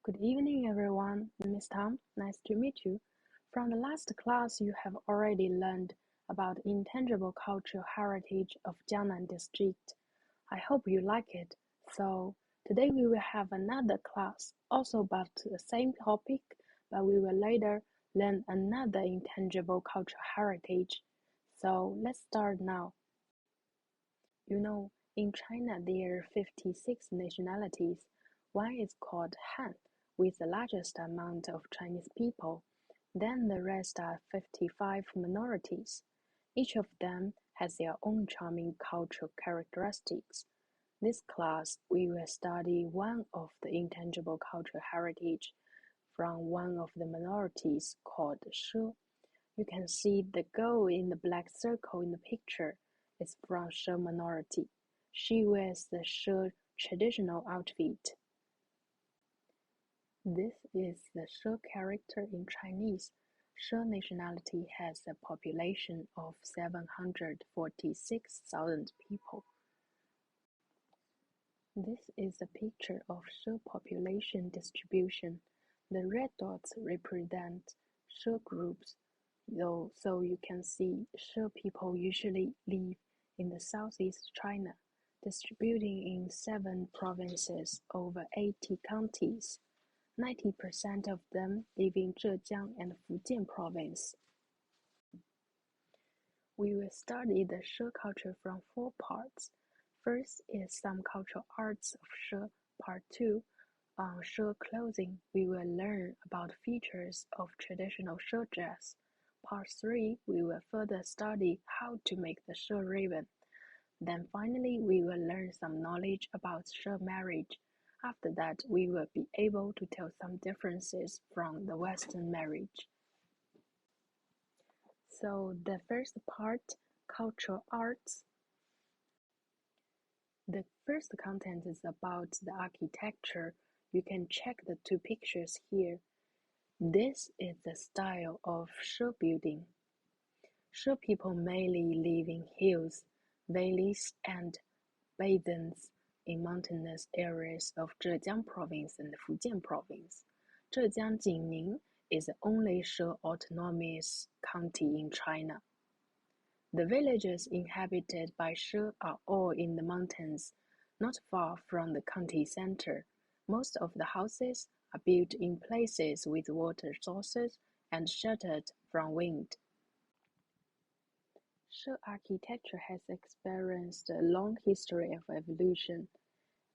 Good evening, everyone. Miss Tom, nice to meet you. From the last class, you have already learned about intangible cultural heritage of Jiangnan district. I hope you like it. So, today we will have another class, also about the same topic, but we will later learn another intangible cultural heritage. So, let's start now. In China there are 56 nationalities. One is called Han, with the largest amount of Chinese people. Then the rest are 55 minorities. Each of them has their own charming cultural characteristics. This class, we will study one of the intangible cultural heritage from one of the minorities called She. You can see the girl in the black circle in the picture is from She minority. She wears the She traditional outfit. This is the She character in Chinese. She nationality has a population of 746,000 people. This is a picture of She population distribution. The red dots represent She groups, so you can see She people usually live in the southeast China, distributing in 7 provinces over 80 counties. 90% of them live in Zhejiang and Fujian province. We will study the She culture from 4 parts. First is some cultural arts of She. Part 2, on She clothing, we will learn about features of traditional She dress. Part 3, we will further study how to make the She ribbon. Then finally, we will learn some knowledge about She marriage. After that, we will be able to tell some differences from the Western marriage. So the first part, cultural arts. The first content is about the architecture. You can check the 2 pictures here. This is the style of She building. She people mainly live in hills, valleys, and basins in mountainous areas of Zhejiang province and Fujian province. Zhejiang Jingning is the only She autonomous county in China. The villages inhabited by She are all in the mountains, not far from the county center. Most of the houses are built in places with water sources and sheltered from wind. She architecture has experienced a long history of evolution.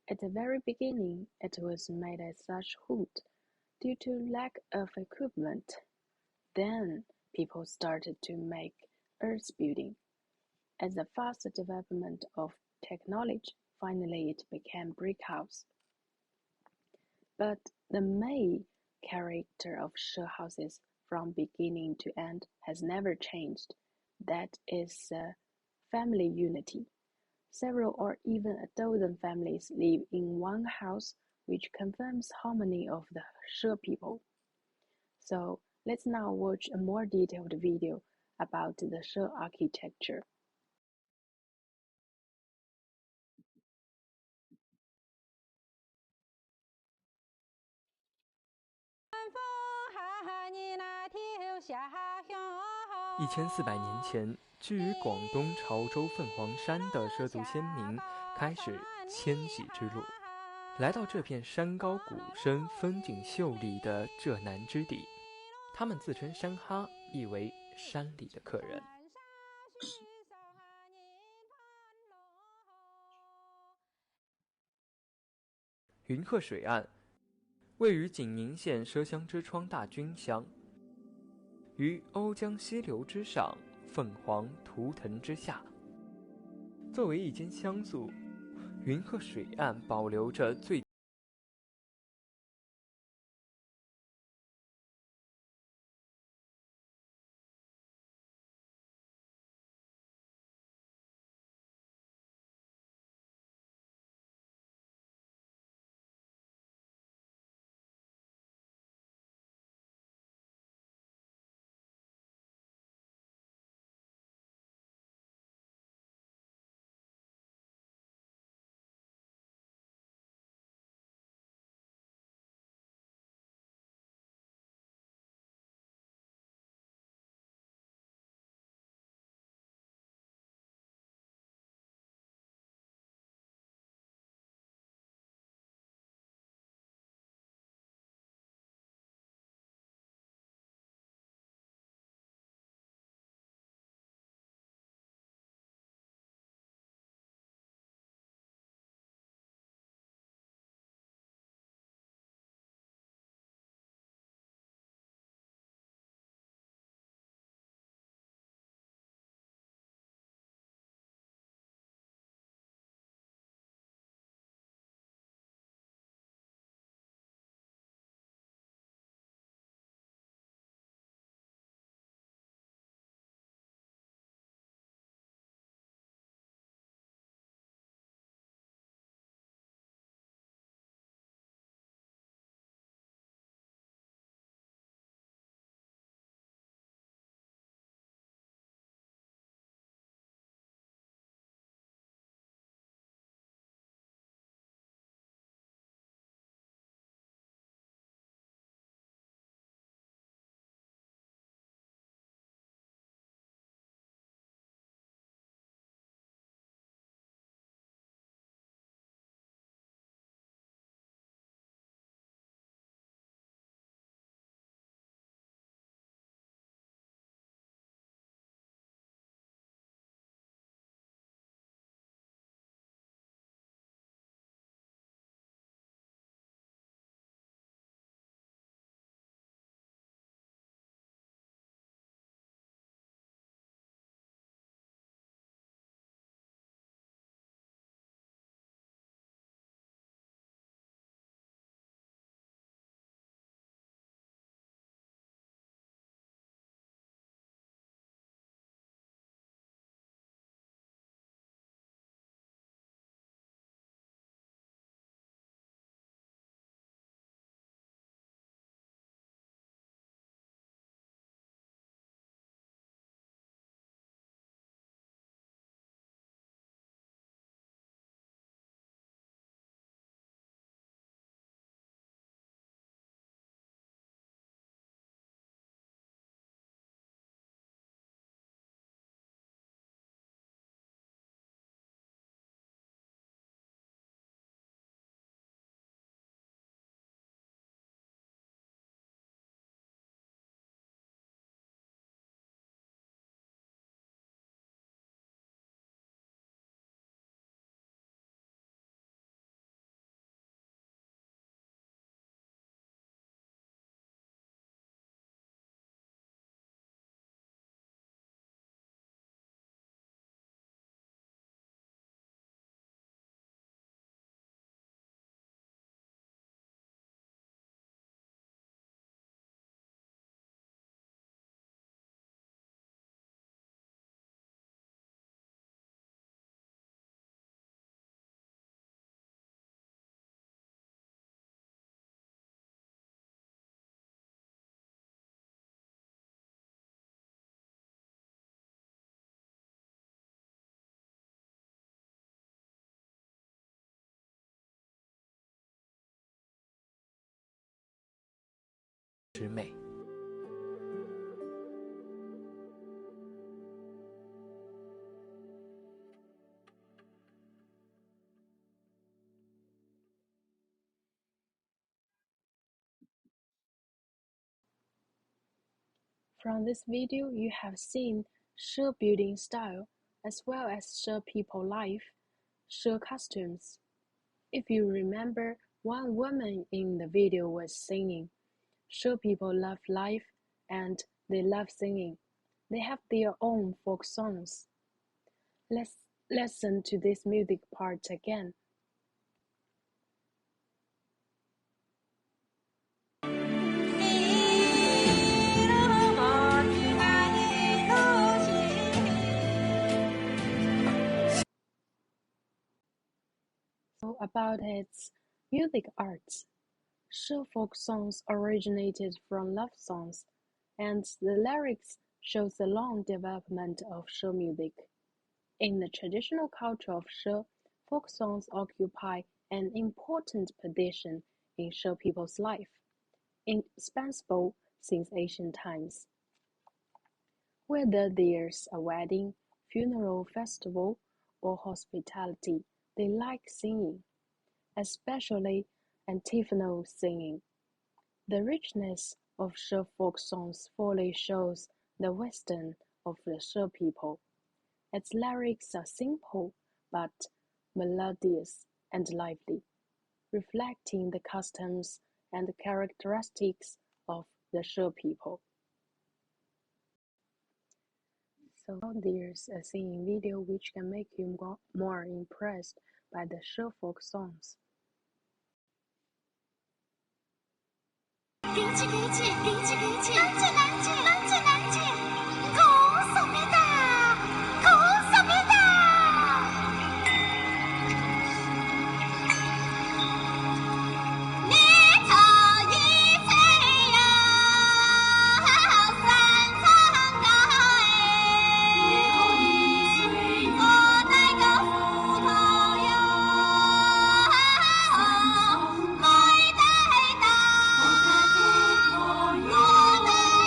At the very beginning, it was made as such wood, due to lack of equipment. Then, people started to make earth building. As the fast development of technology, finally it became brick house. But the main character of She houses from beginning to end has never changed. That is family unity. Several or even a dozen families live in one house, which confirms harmony of the She people. So let's now watch a more detailed video about the She architecture.1400年前，居于广东潮州凤凰山的畲族先民开始迁徙之路，来到这片山高谷深、风景秀丽的浙南之地。他们自称山哈，意为山里的客人。云鹤水岸位于景宁县畲乡之窗大均乡，于瓯江溪流之上，凤凰图腾之下。作为一间乡宿，云鹤水岸保留着最之美。From this video, you have seen She building style, as well as She people life, She costumes. If you remember, one woman in the video was singing. She people love life and they love singing. They have their own folk songs. Let's listen to this music part again. So about its music arts, She folk songs originated from love songs, and the lyrics shows the long development of She music. In the traditional culture of She, folk songs occupy an important position in She people's life, indispensable since ancient times. Whether there's a wedding, funeral, festival, or hospitality, they like singing, especially antiphonal singing. The richness of She folk songs fully shows the wisdom of the She people. Its lyrics are simple but melodious and lively, reflecting the customs and characteristics of the She people. So now there's a singing video which can make you more impressed by the She folk songs.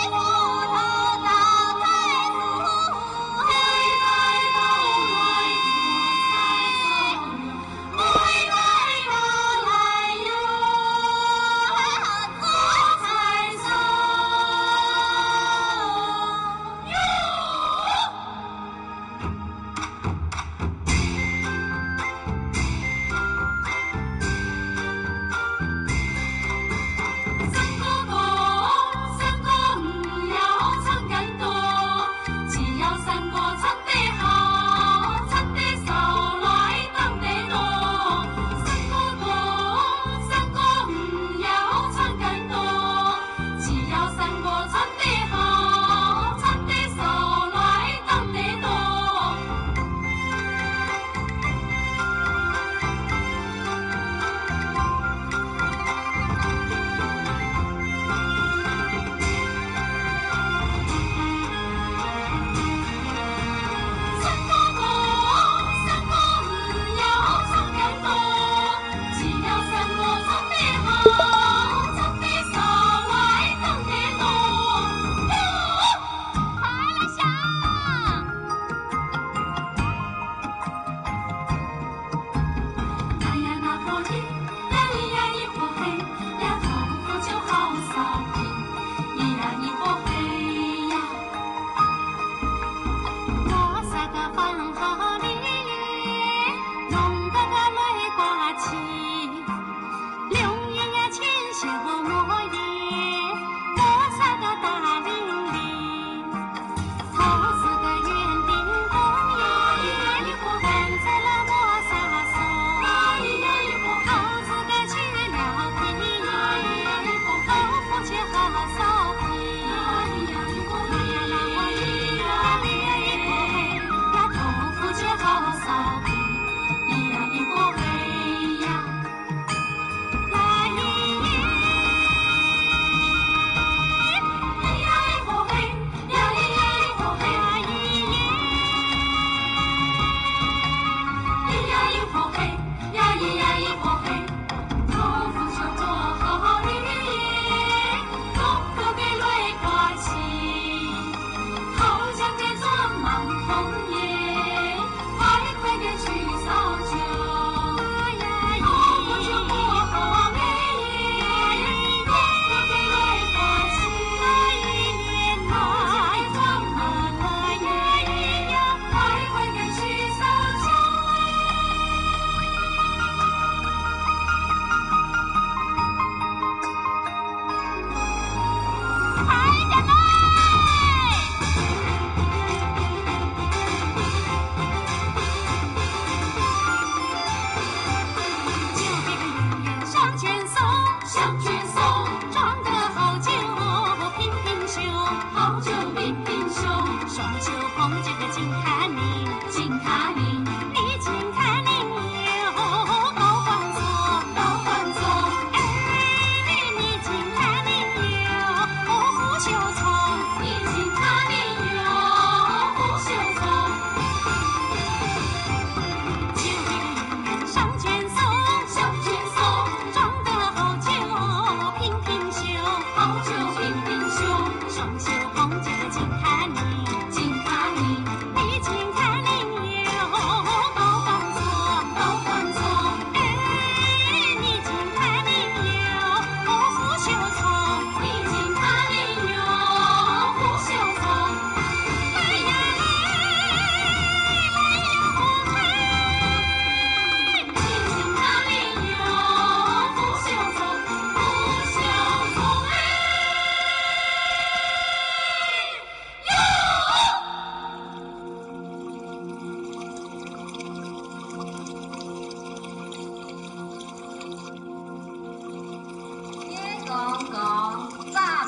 我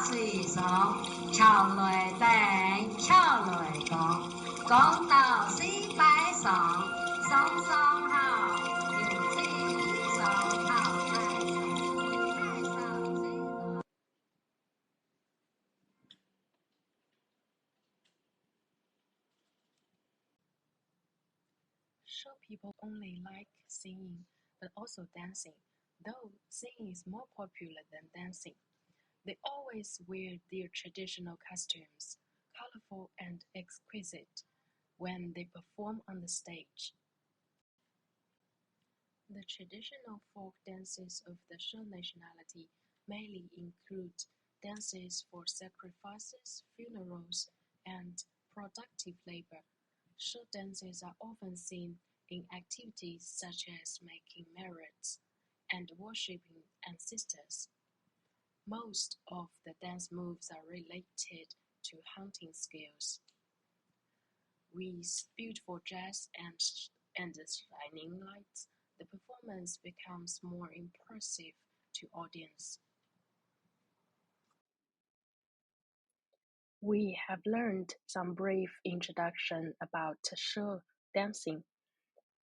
水上，桥来灯，桥来光，光到西北上，上上好，有水上好太上，太上水上。Show people only like singing, but also dancing, though singing is more popular than dancing. They always wear their traditional costumes, colorful and exquisite, when they perform on the stage. The traditional folk dances of the She nationality mainly include dances for sacrifices, funerals, and productive labor. She dances are often seen in activities such as making merits and worshipping ancestors. Most of the dance moves are related to hunting skills. With beautiful dress and shining lights, the performance becomes more impressive to audience. We have learned some brief introduction about She dancing,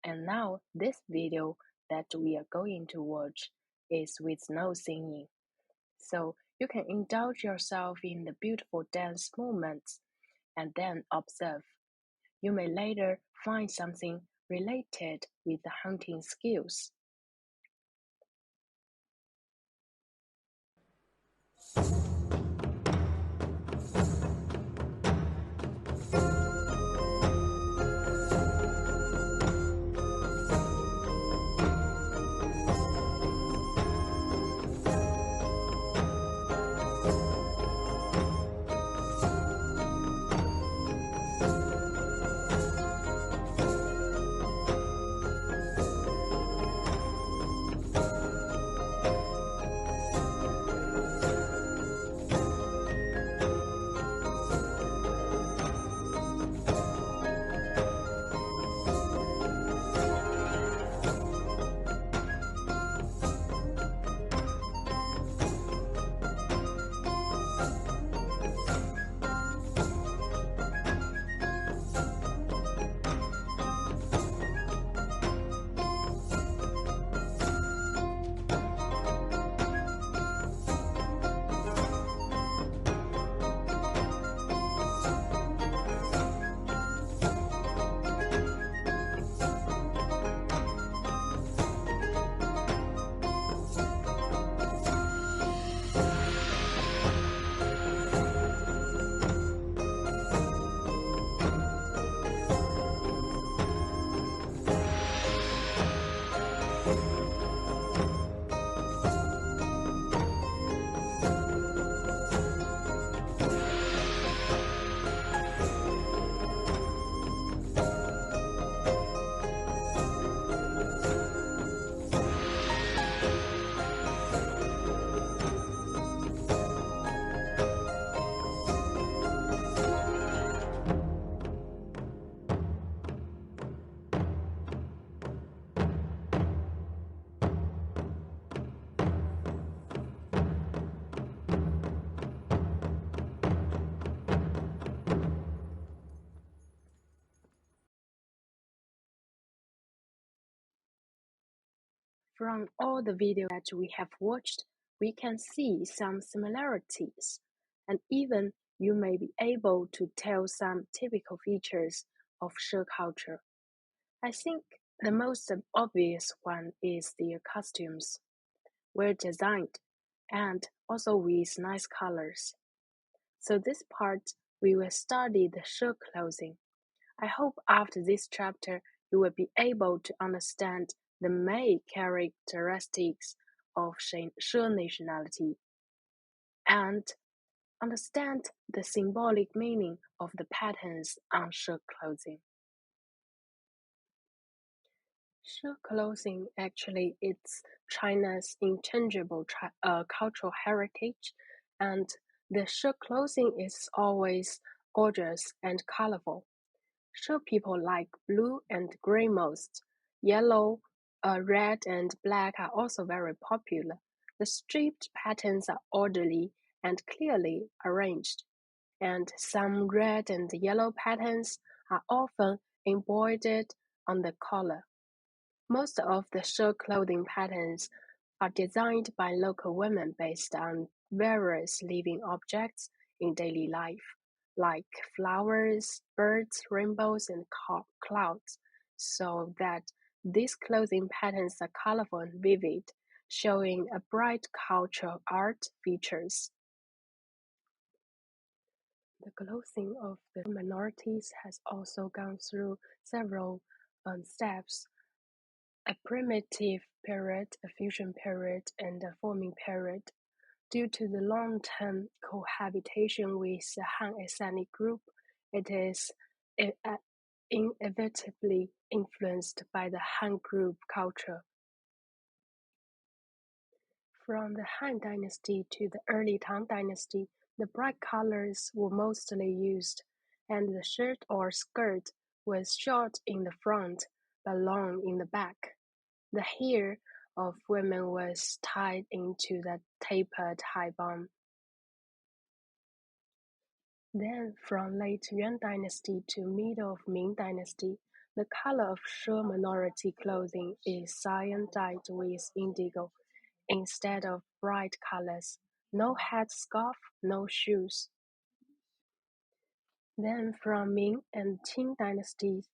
and now this video that we are going to watch is with no singing. So you can indulge yourself in the beautiful dance movements and then observe. You may later find something related with the hunting skills. From all the videos that we have watched, we can see some similarities, and even you may be able to tell some typical features of She culture. I think the most obvious one is their costumes, well designed, and also with nice colors. So this part, we will study the She clothing. I hope after this chapter you will be able to understand the main characteristics of She nationality and understand the symbolic meaning of the patterns on She clothing. She clothing actually it's China's intangible cultural heritage, and the She clothing is always gorgeous and colorful. She people like blue and gray most. Yellow, red and black are also very popular. The striped patterns are orderly and clearly arranged, and some red and yellow patterns are often embroidered on the collar. Most of the She clothing patterns are designed by local women based on various living objects in daily life, like flowers, birds, rainbows, and clouds, so that these clothing patterns are colorful and vivid, showing a bright cultural art features. The clothing of the minorities has also gone through several steps: a primitive period, a fusion period, and a forming period. Due to the long-term cohabitation with the Han ethnic group, it is inevitably influenced by the Han group culture. From the Han Dynasty to the early Tang Dynasty, the bright colors were mostly used, and the shirt or skirt was short in the front but long in the back. The hair of women was tied into the tapered high bun. Then, from late Yuan Dynasty to middle of Ming Dynasty, the color of She minority clothing is cyan dyed with indigo, instead of bright colors. No headscarf, no shoes. Then, from Ming and Qing dynasties,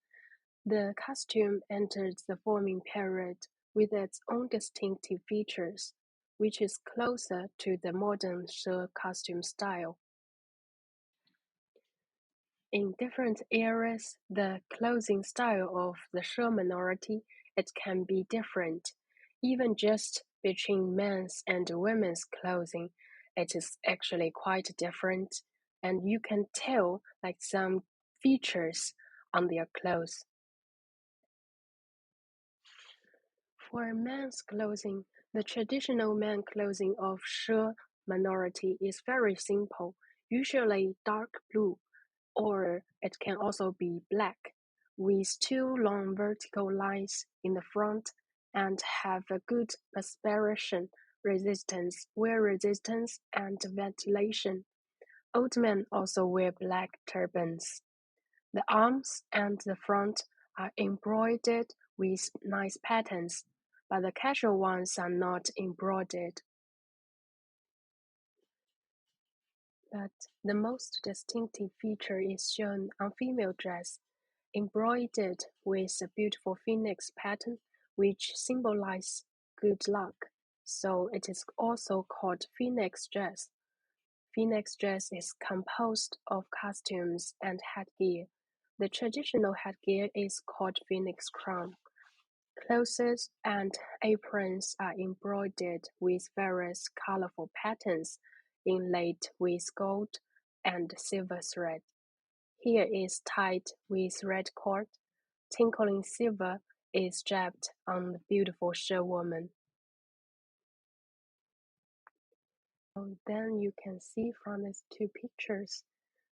the costume entered the forming period with its own distinctive features, which is closer to the modern She costume style. In different eras, the clothing style of the She minority, it can be different. Even just between men's and women's clothing, it is actually quite different, and you can tell like some features on their clothes. For men's clothing, the traditional men clothing of She minority is very simple, usually dark blue, or it can also be black, with two long vertical lines in the front and have a good perspiration resistance, wear resistance, and ventilation. Old men also wear black turbans. The arms and the front are embroidered with nice patterns, but the casual ones are not embroidered. But the most distinctive feature is shown on female dress, embroidered with a beautiful phoenix pattern, which symbolizes good luck. So it is also called phoenix dress. Phoenix dress is composed of costumes and headgear. The traditional headgear is called phoenix crown. Clothes and aprons are embroidered with various colorful patterns, inlaid with gold and silver thread. Hair is tied with red cord. Tinkling silver is draped on the beautiful She woman. So then you can see from these two pictures.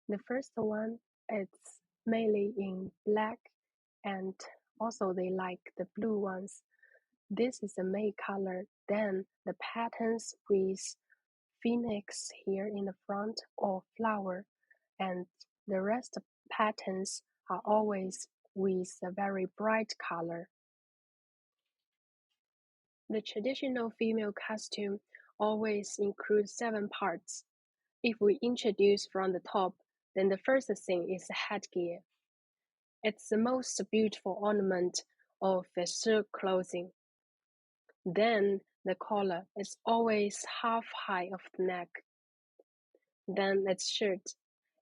The first one, it's mainly in black, and also they like the blue ones. This is the main color. Then the patterns with phoenix here in the front or flower, and the rest of patterns are always with a very bright color. The traditional female costume always includes 7 parts. If we introduce from the top, then the first thing is the headgear. It's the most beautiful ornament of the She clothing. Then the collar is always half high of the neck. Then its shirt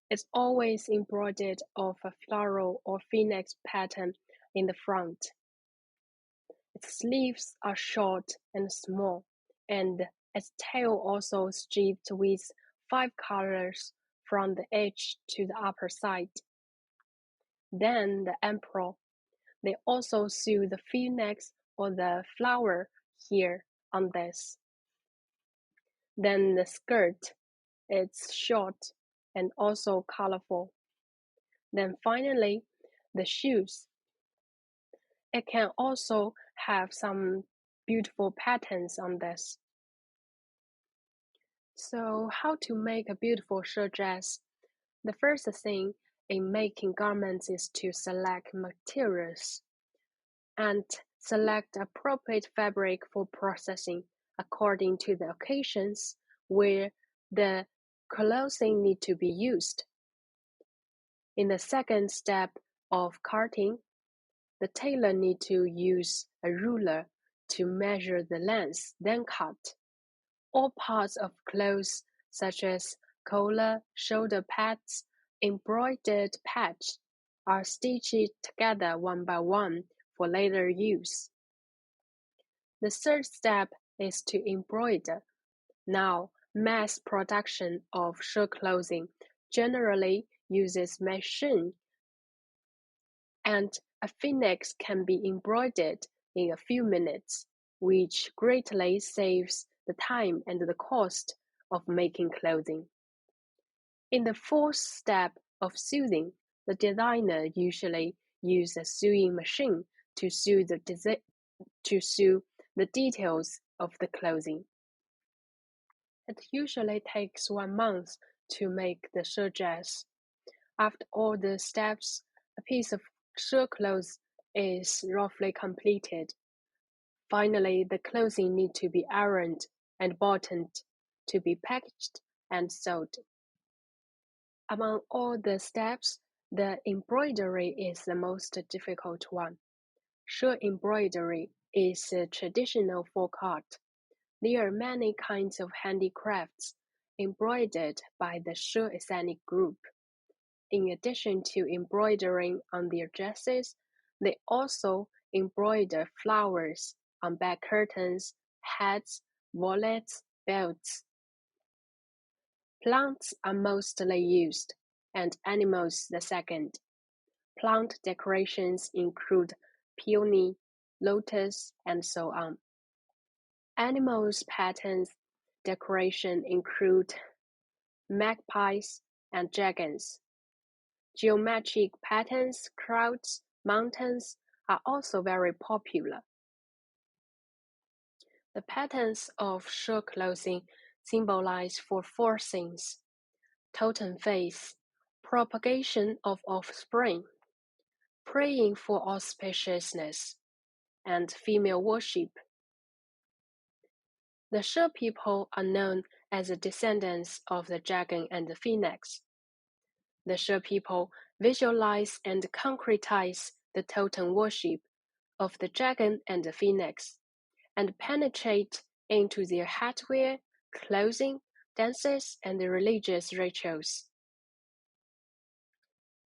is always embroidered of a floral or phoenix pattern in the front. Its sleeves are short and small, and its tail also striped with 5 colors from the edge to the upper side. Then the emperor, they also sew the phoenix or the flower here on this. Then the skirt, it's short and also colorful. Then finally, the shoes. It can also have some beautiful patterns on this. So, how to make a beautiful shirt dress? The first thing in making garments is to select materials and select appropriate fabric for processing according to the occasions where the clothing need to be used. In the second step of cutting, the tailor need to use a ruler to measure the length, then cut. All parts of clothes, such as collar, shoulder pads, embroidered patch, are stitched together one by one for later use. The third step is to embroider. Now, mass production of shirt clothing generally uses machine, and a phoenix can be embroidered in a few minutes, which greatly saves the time and the cost of making clothing. In the fourth step of sewing, the designer usually uses a sewing machine to sew the details of the clothing. It usually takes 1 month to make the shirt dress. After all the steps, a piece of shirt cloth is roughly completed. Finally, the clothing needs to be ironed and buttoned to be packaged and sold. Among all the steps, the embroidery is the most difficult one. Shirt embroidery is a traditional folk art. There are many kinds of handicrafts embroidered by the shirt ethnic group. In addition to embroidering on their dresses, they also embroider flowers on back curtains, hats, wallets, belts. Plants are mostly used, and animals the second. Plant decorations include peony, lotus, and so on. Animals patterns decoration include magpies and dragons. Geometric patterns, clouds, mountains are also very popular. The patterns of shirt clothing symbolize four things: totem faith, propagation of offspring, praying for auspiciousness, and female worship. The shirt people are known as the descendants of the dragon and the phoenix. The shirt people visualize and concretize the totem worship of the dragon and the phoenix, and penetrate into their headwear, clothing, dances, and religious rituals.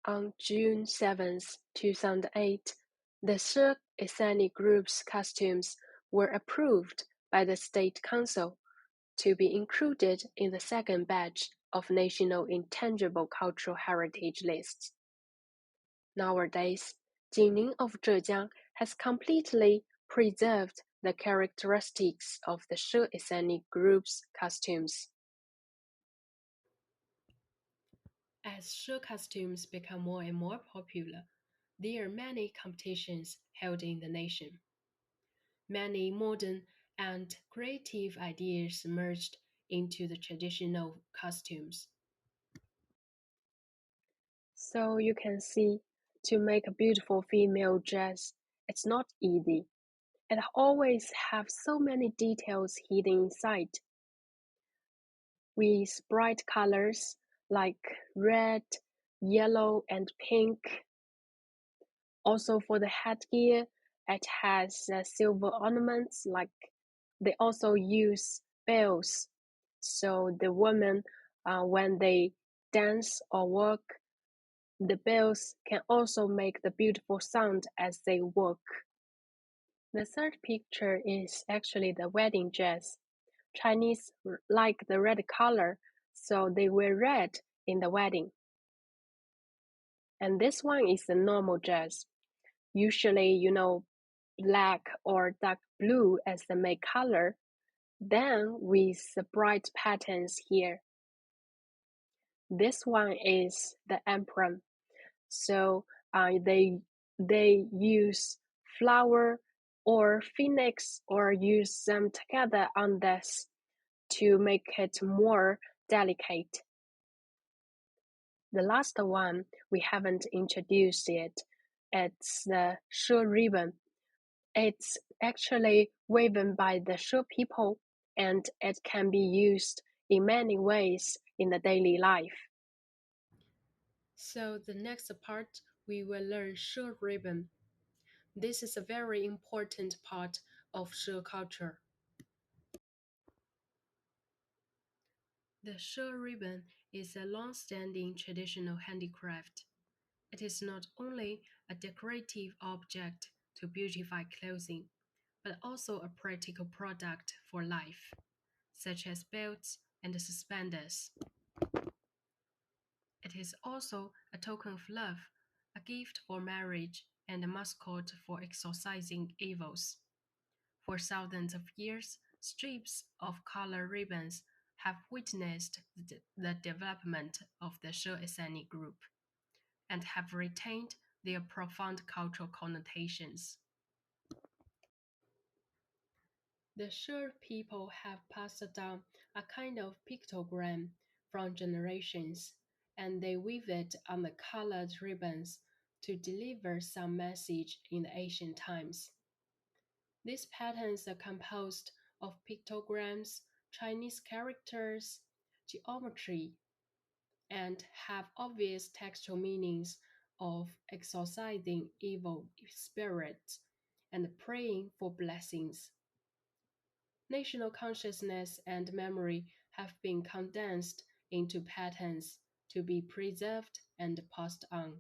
On June 7, 2008, the Shirt ethnic group's costumes were approved by the State Council to be included in the second batch of National Intangible Cultural Heritage lists. Nowadays, Jingning of Zhejiang has completely preserved the characteristics of the Shirt ethnic group's costumes. As shirt costumes become more and more popular, there are many competitions held in the nation. Many modern and creative ideas merged into the traditional costumes. So you can see, to make a beautiful female dress, it's not easy. It always have so many details hidden inside. With bright colors like red, yellow, and pink. Also for the headgear, it has silver ornaments, like they also use bells. So the women, when they dance or walk, the bells can also make the beautiful sound as they walk. The third picture is actually the wedding dress. Chinese like the red color, so they wear red in the wedding. And this one is the normal dress. Usually, black or dark blue as the main color, then with the bright patterns here. This one is the emperor. So they use flower or phoenix or use them together on this to make it more delicate. The last one we haven't introduced yet. It's the She ribbon. It's actually woven by the She people, and it can be used in many ways in the daily life. So the next part, we will learn She ribbon. This is a very important part of She culture. The She ribbon is a long-standing traditional handicraft. It is not only a decorative object to beautify clothing, but also a practical product for life, such as belts and suspenders. It is also a token of love, a gift for marriage, and a mascot for exorcising evils. For thousands of years, strips of color ribbons have witnessed the development of the She ethnic group and have retained their profound cultural connotations. The She people have passed down a kind of pictogram from generations, and they weave it on the colored ribbons to deliver some message in the ancient times. These patterns are composed of pictograms, Chinese characters, geometry, and have obvious textual meanings of exorcising evil spirits and praying for blessings. National consciousness and memory have been condensed into patterns to be preserved and passed on.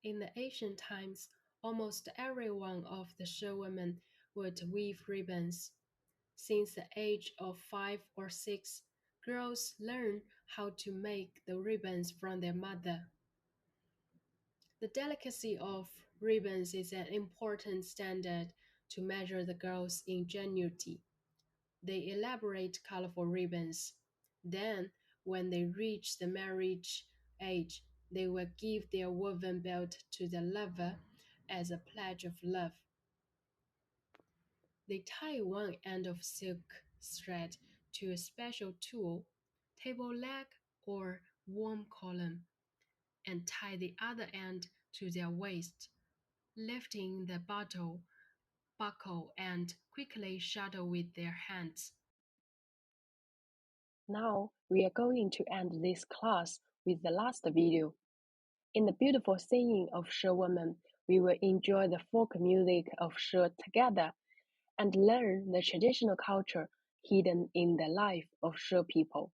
In the ancient times, almost every one of the She women would weave ribbons. Since the age of 5 or 6, girls learn how to make the ribbons from their mother. The delicacy of ribbons is an important standard to measure the girls' ingenuity. They elaborate colorful ribbons. Then, when they reach the marriage age, they will give their woven belt to the lover as a pledge of love. They tie one end of silk thread to a special tool, table leg, or worm column, and tie the other end to their waist, lifting the buckle and quickly shuttle with their hands. Now we are going to end this class with the last video. In the beautiful singing of She women, we will enjoy the folk music of She together and learn the traditional culture hidden in the life of She people.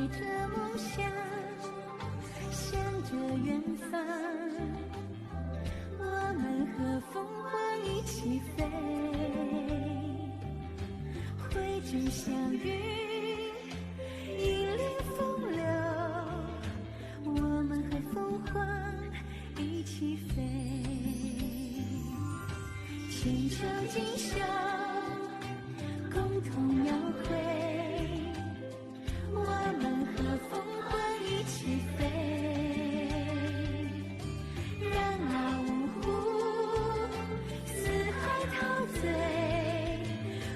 追着梦想，向着远方，我们和凤凰一起飞，汇聚相遇，引领风流，我们和凤凰一起飞，牵手锦绣，共同描绘，我们和凤凰一起飞，让那五湖四海陶醉，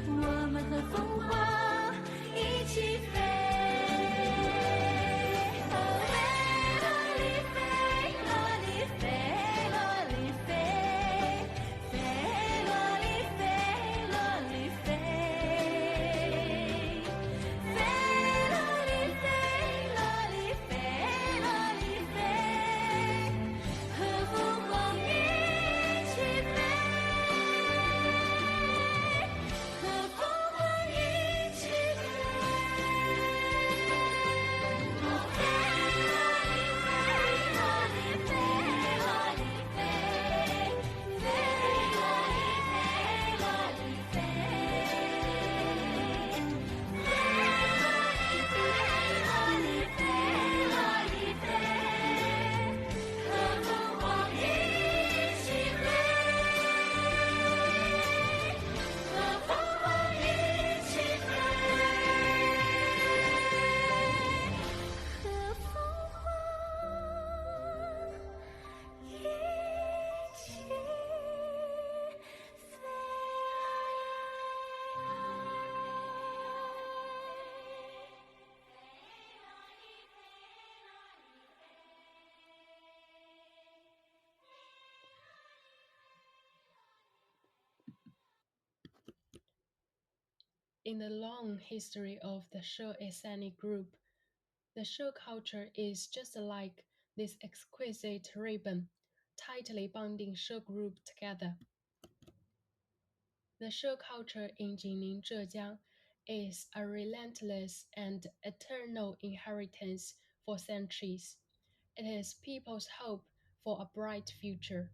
我们和凤凰一起飞。In the long history of the She ethnic group, the She culture is just like this exquisite ribbon, tightly bonding She group together. The She culture in Jilin, Zhejiang is a relentless and eternal inheritance for centuries. It is people's hope for a bright future.